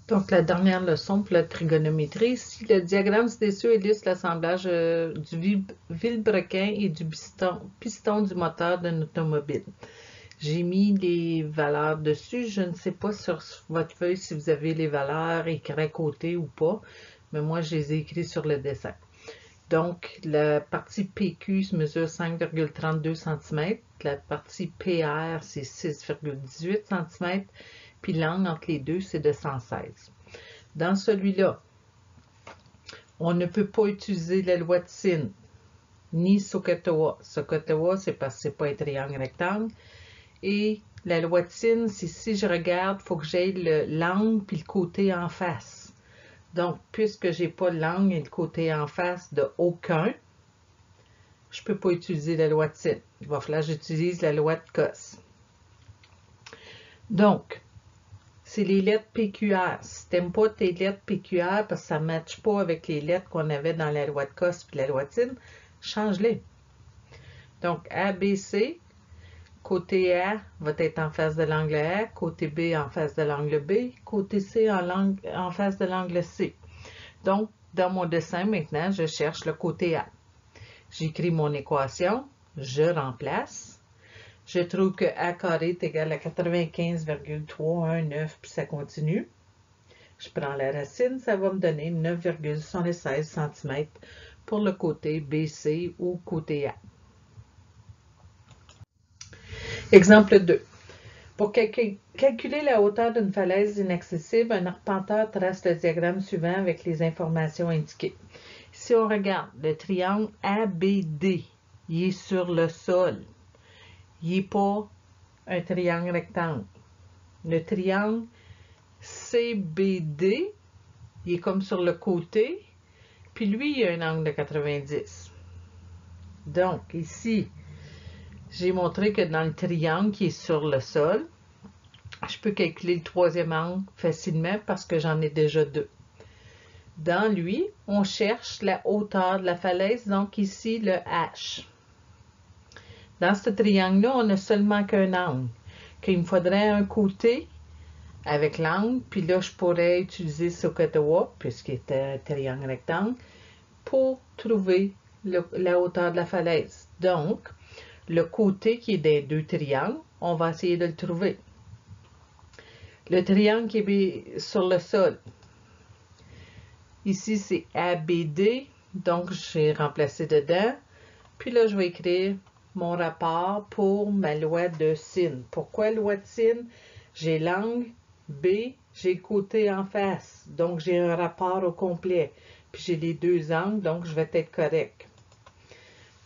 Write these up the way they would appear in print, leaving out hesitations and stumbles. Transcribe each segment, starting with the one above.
Donc, la dernière leçon pour la trigonométrie, si le diagramme ci-dessus illustre l'assemblage du vilebrequin et du piston du moteur d'un automobile. J'ai mis les valeurs dessus. Je ne sais pas sur votre feuille si vous avez les valeurs écrites à côté ou pas, mais moi, je les ai écrites sur le dessin. Donc, la partie PQ mesure 5,32 cm, la partie PR, c'est 6,18 cm, puis l'angle entre les deux, c'est de 116. Dans celui-là, on ne peut pas utiliser la loi de Sin, ni SOHCAHTOA. SOHCAHTOA, c'est parce que ce n'est pas un triangle rectangle. Et la loi de Sin, c'est si je regarde, il faut que j'aie l'angle puis le côté en face. Donc, puisque je n'ai pas l'angle et le côté en face de aucun, je ne peux pas utiliser la loi de Sin. Il va falloir que j'utilise la loi de Cos. Donc, c'est les lettres PQR. Si tu n'aimes pas tes lettres PQR parce que ça ne matche pas avec les lettres qu'on avait dans la loi de Cos et la loi de Sin, change-les. Donc, ABC, côté A va être en face de l'angle A, côté B en face de l'angle B, côté C en face de l'angle C. Donc, dans mon dessin, maintenant, je cherche le côté A. J'écris mon équation, je remplace. Je trouve que A carré est égal à 95,319, puis ça continue. Je prends la racine, ça va me donner 9,76 cm pour le côté BC ou côté A. Exemple 2. Pour calculer la hauteur d'une falaise inaccessible, un arpenteur trace le diagramme suivant avec les informations indiquées. Si on regarde le triangle ABD, il est sur le sol. Il n'est pas un triangle rectangle. Le triangle CBD, il est comme sur le côté, puis lui, il a un angle de 90. Donc, ici, j'ai montré que dans le triangle qui est sur le sol, je peux calculer le troisième angle facilement parce que j'en ai déjà deux. Dans lui, on cherche la hauteur de la falaise, donc ici, le H. Dans ce triangle-là, on n'a seulement qu'un angle. Il me faudrait un côté avec l'angle, puis là, je pourrais utiliser SOHCAHTOA, puisqu'il est un triangle rectangle, pour trouver la hauteur de la falaise. Donc, le côté qui est des deux triangles, on va essayer de le trouver. Le triangle qui est sur le sol, ici, c'est ABD, donc j'ai remplacé dedans. Puis là, je vais écrire mon rapport pour ma loi de sin. Pourquoi loi de sin? J'ai l'angle B, j'ai le côté en face, donc j'ai un rapport au complet. Puis j'ai les deux angles, donc je vais être correct.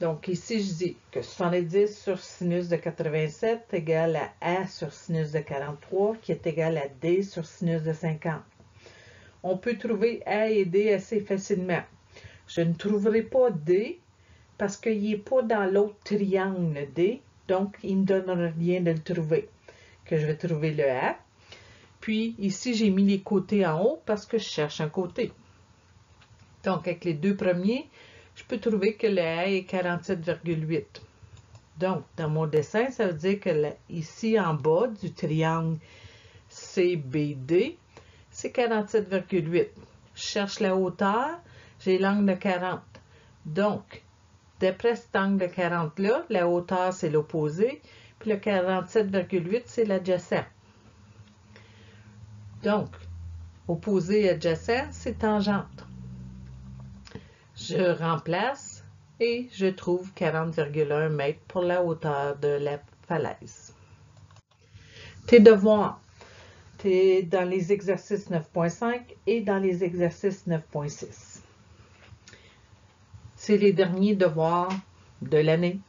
Donc ici, je dis que 70 sur sinus de 87 égale à A sur sinus de 43, qui est égal à D sur sinus de 50. On peut trouver A et D assez facilement. Je ne trouverai pas D parce qu'il n'est pas dans l'autre triangle D, donc il ne me donne rien de le trouver. Que je vais trouver le A. Puis ici, j'ai mis les côtés en haut parce que je cherche un côté. Donc, avec les deux premiers, je peux trouver que le A est 47,8. Donc, dans mon dessin, ça veut dire que ici, en bas du triangle CBD, c'est 47,8. Je cherche la hauteur, j'ai l'angle de 40. Donc, d'après cet angle de 40-là, la hauteur, c'est l'opposé, puis le 47,8, c'est l'adjacent. Donc, opposé et adjacent, c'est tangente. Je remplace et je trouve 40,1 mètres pour la hauteur de la falaise. Tes devoirs. T'es dans les exercices 9.5 et dans les exercices 9.6. C'est les derniers devoirs de l'année.